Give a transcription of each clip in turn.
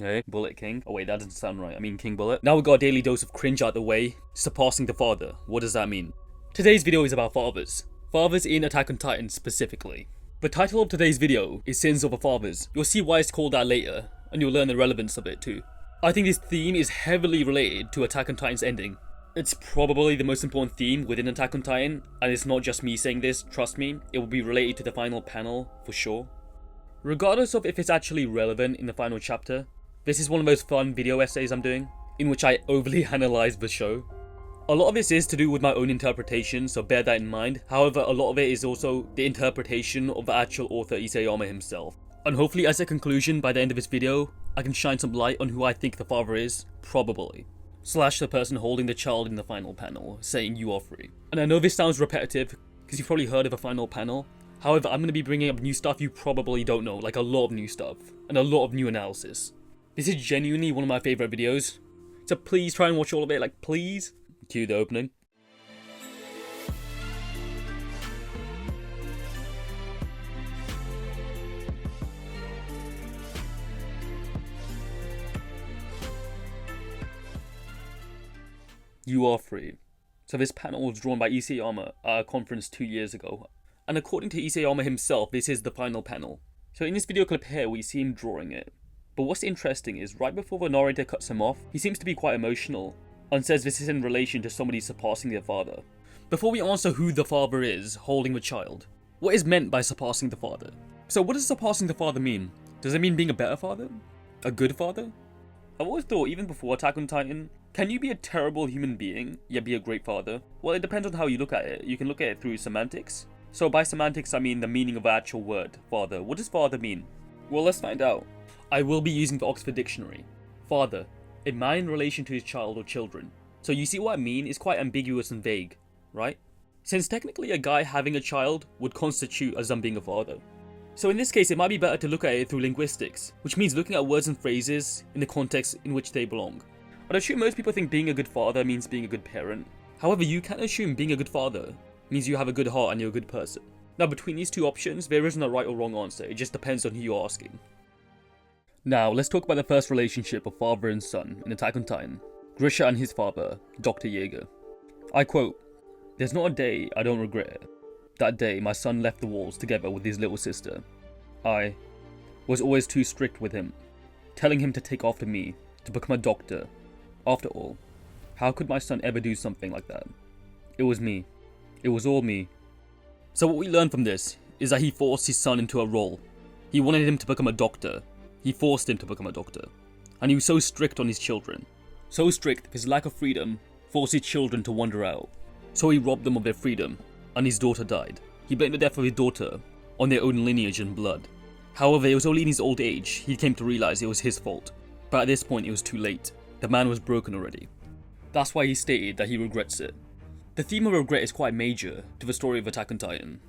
Hey, Bullet King. Oh wait, that doesn't sound right. I mean King Bullet. Now we got a daily dose of cringe out the way. Surpassing the Father. What does that mean? Today's video is about fathers. Fathers in Attack on Titan specifically. The title of today's video is Sins of the Fathers. You'll see why it's called that later, and you'll learn the relevance of it too. I think this theme is heavily related to Attack on Titan's ending. It's probably the most important theme within Attack on Titan, and it's not just me saying this, trust me, it will be related to the final panel for sure. Regardless of if it's actually relevant in the final chapter, this is one of those fun video essays I'm doing, in which I overly analyze the show. A lot of this is to do with my own interpretation, so bear that in mind. However, a lot of it is also the interpretation of the actual author Isayama himself. And hopefully as a conclusion, by the end of this video, I can shine some light on who I think the father is, probably. Slash the person holding the child in the final panel, saying you are free. And I know this sounds repetitive, because you've probably heard of the final panel. However, I'm going to be bringing up new stuff you probably don't know, like a lot of new stuff, and a lot of new analysis. This is genuinely one of my favourite videos, so please try and watch all of it, like please. Cue the opening. You are free. So this panel was drawn by Isayama at a conference 2 years ago, and according to Isayama himself, this is the final panel. So in this video clip here, we see him drawing it. But what's interesting is, right before the narrator cuts him off, he seems to be quite emotional, and says this is in relation to somebody surpassing their father. Before we answer who the father is holding the child, what is meant by surpassing the father? So what does surpassing the father mean? Does it mean being a better father? A good father? I've always thought, even before Attack on Titan, can you be a terrible human being, yet be a great father? Well, it depends on how you look at it. You can look at it through semantics. So by semantics, I mean the meaning of the actual word, father. What does father mean? Well, let's find out. I will be using the Oxford Dictionary. Father, a man in relation to his child or children. So you see what I mean? It's quite ambiguous and vague, right? Since technically a guy having a child would constitute as them being a father. So in this case, it might be better to look at it through linguistics, which means looking at words and phrases in the context in which they belong. I'd assume most people think being a good father means being a good parent. However, you can assume being a good father means you have a good heart and you're a good person. Now, between these two options, there isn't a right or wrong answer. It just depends on who you're asking. Now, let's talk about the first relationship of father and son in Attack on Titan. Grisha and his father, Dr. Jaeger. I quote, "There's not a day I don't regret it. That day my son left the walls together with his little sister. I was always too strict with him, telling him to take after me, to become a doctor. After all, how could my son ever do something like that? It was me. It was all me." So what we learn from this is that he forced his son into a role. He wanted him to become a doctor. He forced him to become a doctor. And he was so strict on his children. So strict, his lack of freedom forced his children to wander out. So he robbed them of their freedom, and his daughter died. He blamed the death of his daughter on their own lineage and blood. However, it was only in his old age he came to realize it was his fault. But at this point it was too late. The man was broken already. That's why he stated that he regrets it. The theme of regret is quite major to the story of Attack on Titan.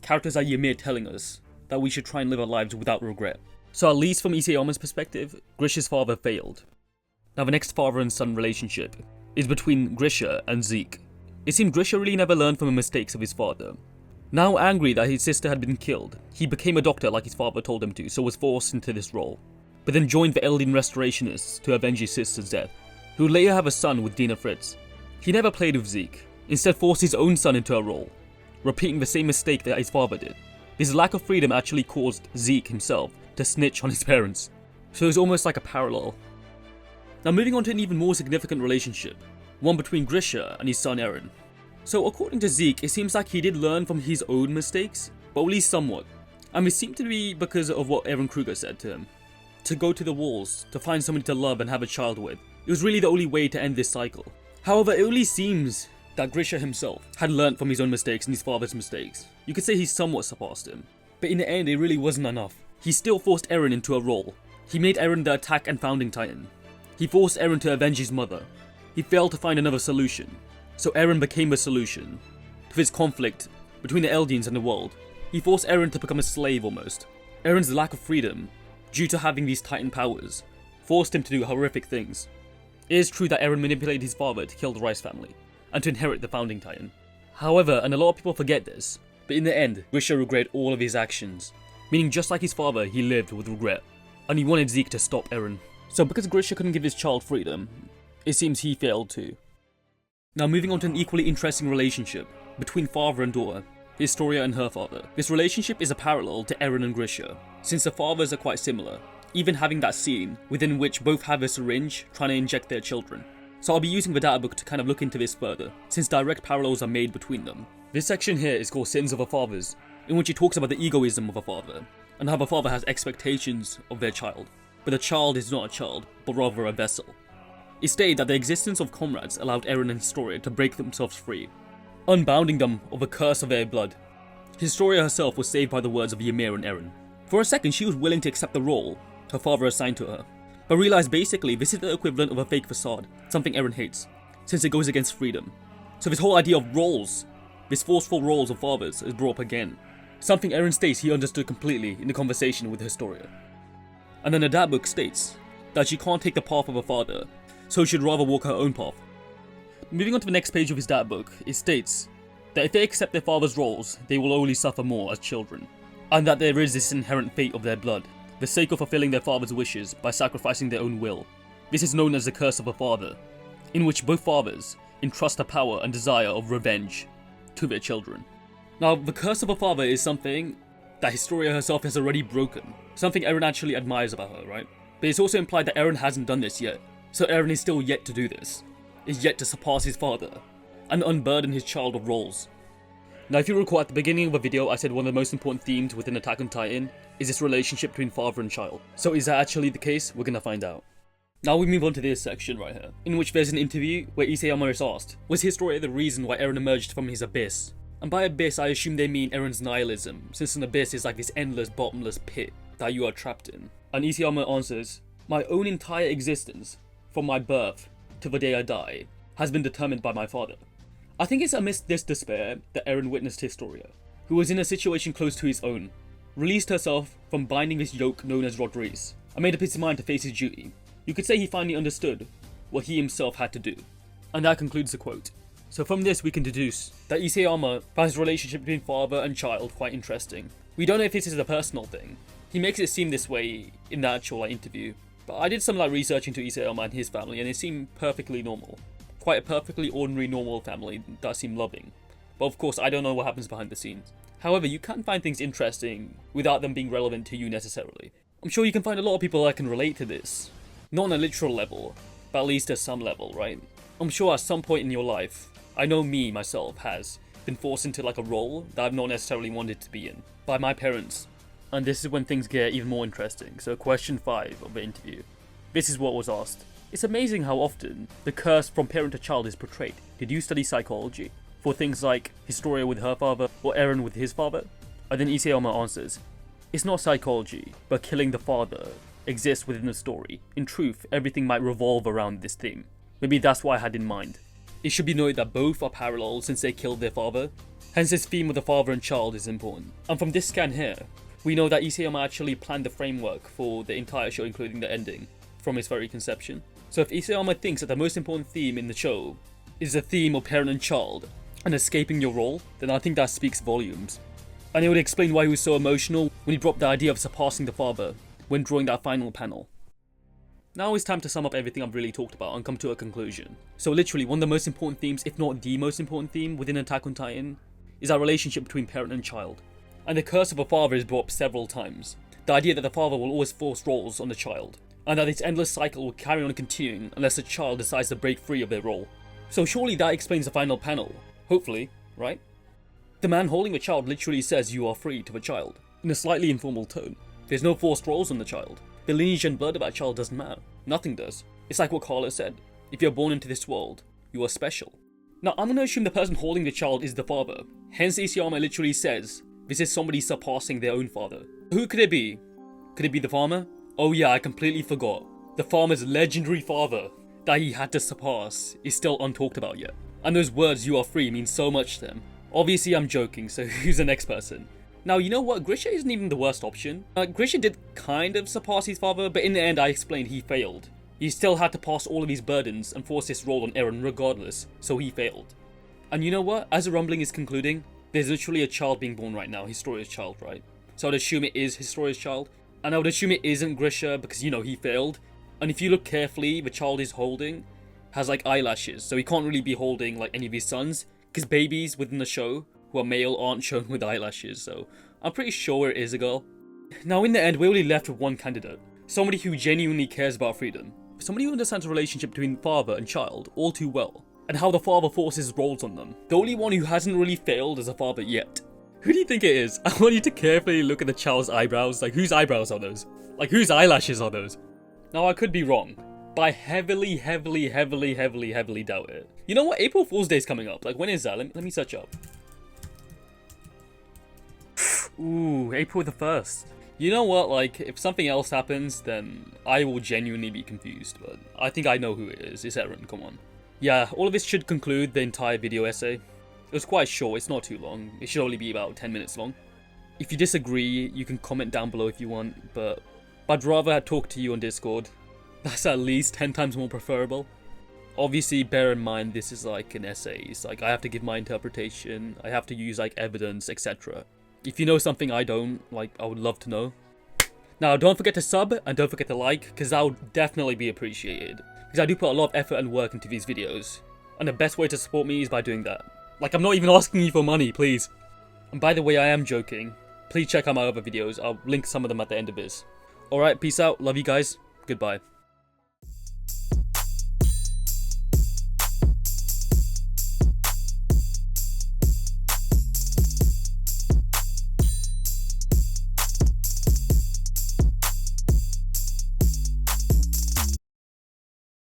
Characters are Ymir telling us that we should try and live our lives without regret. So at least from Isayama's perspective, Grisha's father failed. Now the next father and son relationship is between Grisha and Zeke. It seemed Grisha really never learned from the mistakes of his father. Now angry that his sister had been killed, he became a doctor like his father told him to, so was forced into this role. But then joined the Eldian Restorationists to avenge his sister's death, who would later have a son with Dina Fritz. He never played with Zeke, instead forced his own son into a role, repeating the same mistake that his father did. His lack of freedom actually caused Zeke himself to snitch on his parents, so it was almost like a parallel. Now moving on to an even more significant relationship, one between Grisha and his son Eren. So according to Zeke, it seems like he did learn from his own mistakes, but only somewhat, and it seemed to be because of what Eren Kruger said to him. To go to the walls, to find somebody to love and have a child with. It was really the only way to end this cycle. However, it only seems that Grisha himself had learnt from his own mistakes and his father's mistakes. You could say he somewhat surpassed him. But in the end, it really wasn't enough. He still forced Eren into a role. He made Eren the Attack and Founding Titan. He forced Eren to avenge his mother. He failed to find another solution. So Eren became the solution to this conflict between the Eldians and the world. He forced Eren to become a slave almost. Eren's lack of freedom, due to having these Titan powers, forced him to do horrific things. It is true that Eren manipulated his father to kill the Rice family, and to inherit the Founding Titan. However, and a lot of people forget this, but in the end, Grisha regretted all of his actions. Meaning just like his father, he lived with regret. And he wanted Zeke to stop Eren. So because Grisha couldn't give his child freedom, it seems he failed too. Now moving on to an equally interesting relationship between father and daughter, Historia and her father. This relationship is a parallel to Eren and Grisha, since the fathers are quite similar, even having that scene within which both have a syringe trying to inject their children. So I'll be using the data book to kind of look into this further, since direct parallels are made between them. This section here is called Sins of a Fathers, in which it talks about the egoism of a father, and how a father has expectations of their child, but the child is not a child, but rather a vessel. It stated that the existence of comrades allowed Eren and Historia to break themselves free, unbounding them of the curse of their blood. Historia herself was saved by the words of Ymir and Eren. For a second she was willing to accept the role her father assigned to her, but realized basically this is the equivalent of a fake facade, something Eren hates, since it goes against freedom. So this whole idea of roles, this forceful roles of fathers, is brought up again, something Eren states he understood completely in the conversation with Historia. And then the data book states that she can't take the path of a father, so she'd rather walk her own path. Moving on to the next page of his data book, it states that if they accept their father's roles, they will only suffer more as children, and that there is this inherent fate of their blood, the sake of fulfilling their father's wishes by sacrificing their own will. This is known as the curse of a father, in which both fathers entrust the power and desire of revenge to their children. Now, the curse of a father is something that Historia herself has already broken, something Eren actually admires about her, right? But it's also implied that Eren hasn't done this yet, so Eren is still yet to do this, is yet to surpass his father, and unburden his child of roles. Now if you recall at the beginning of the video I said one of the most important themes within Attack on Titan is this relationship between father and child. So is that actually the case? We're gonna find out. Now we move on to this section right here, in which there's an interview where Isayama is asked, was Historia the reason why Eren emerged from his abyss? And by abyss I assume they mean Eren's nihilism, since an abyss is like this endless bottomless pit that you are trapped in. And Isayama answers, my own entire existence, from my birth to the day I die, has been determined by my father. I think it's amidst this despair that Eren witnessed Historia, who was in a situation close to his own, released herself from binding this yoke known as Rodriguez, and made up his mind to face his duty. You could say he finally understood what he himself had to do. And that concludes the quote. So from this we can deduce that Isayama finds the relationship between father and child quite interesting. We don't know if this is a personal thing. He makes it seem this way in the actual interview, but I did some research into Isayama and his family and it seemed perfectly normal. Quite a perfectly ordinary normal family that seemed loving. But of course I don't know what happens behind the scenes. However, you can find things interesting without them being relevant to you necessarily. I'm sure you can find a lot of people that can relate to this. Not on a literal level, but at least at some level, right? I'm sure at some point in your life, I know me, myself, has been forced into a role that I've not necessarily wanted to be in, by my parents. And this is when things get even more interesting. So question 5 of the interview. This is what was asked. It's amazing how often the curse from parent to child is portrayed. Did you study psychology? For things like Historia with her father, or Eren with his father? And then Isayama answers, it's not psychology, but killing the father exists within the story. In truth, everything might revolve around this theme. Maybe that's what I had in mind. It should be noted that both are parallel since they killed their father, hence this theme of the father and child is important. And from this scan here, we know that Isayama actually planned the framework for the entire show, including the ending, from its very conception. So if Isayama thinks that the most important theme in the show is the theme of parent and child, and escaping your role, then I think that speaks volumes. And it would explain why he was so emotional when he dropped the idea of surpassing the father when drawing that final panel. Now it's time to sum up everything I've really talked about and come to a conclusion. So literally, one of the most important themes, if not the most important theme within Attack on Titan, is our relationship between parent and child. And the curse of a father is brought up several times. The idea that the father will always force roles on the child, and that this endless cycle will carry on continuing unless the child decides to break free of their role. So surely that explains the final panel. Hopefully, right? The man holding the child literally says you are free to the child, in a slightly informal tone. There's no forced roles on the child. The lineage and blood of that child doesn't matter. Nothing does. It's like what Carla said. If you're born into this world, you are special. Now I'm gonna assume the person holding the child is the father. Hence Isayama literally says, this is somebody surpassing their own father. Who could it be? Could it be the farmer? Oh yeah, I completely forgot. The farmer's legendary father that he had to surpass is still untalked about yet. And those words, you are free, mean so much to them. Obviously I'm joking, so who's the next person? Now you know what, Grisha isn't even the worst option. Grisha did kind of surpass his father, but in the end I explained he failed. He still had to pass all of his burdens and force this role on Eren regardless, so he failed. And you know what, as the rumbling is concluding, there's literally a child being born right now, Historia's child, right? So I'd assume it is Historia's child. And I would assume it isn't Grisha because, you know, he failed. And if you look carefully, the child he's holding has like eyelashes, so he can't really be holding like any of his sons, because babies within the show who are male aren't shown with eyelashes, so I'm pretty sure it is a girl. Now in the end, we're only left with one candidate. Somebody who genuinely cares about freedom. Somebody who understands the relationship between father and child all too well, and how the father forces roles on them. The only one who hasn't really failed as a father yet. Who do you think it is? I want you to carefully look at the child's eyebrows. Like, whose eyebrows are those? Like, whose eyelashes are those? Now, I could be wrong, but I heavily doubt it. You know what? April Fool's Day is coming up. Like, when is that? Let me search up. Ooh, April the 1st. You know what? Like, if something else happens, then I will genuinely be confused. But I think I know who it is. It's Aaron, come on. Yeah, all of this should conclude the entire video essay. It was quite short, it's not too long. It should only be about 10 minutes long. If you disagree, you can comment down below if you want, but I'd rather talk to you on Discord. That's at least 10 times more preferable. Obviously, bear in mind this is like an essay. It's like I have to give my interpretation, I have to use like evidence, etc. If you know something I don't, like, I would love to know. Now, don't forget to sub and don't forget to like, because that would definitely be appreciated. Because I do put a lot of effort and work into these videos. And the best way to support me is by doing that. Like, I'm not even asking you for money, please. And by the way, I am joking. Please check out my other videos. I'll link some of them at the end of this. Alright, peace out. Love you guys. Goodbye.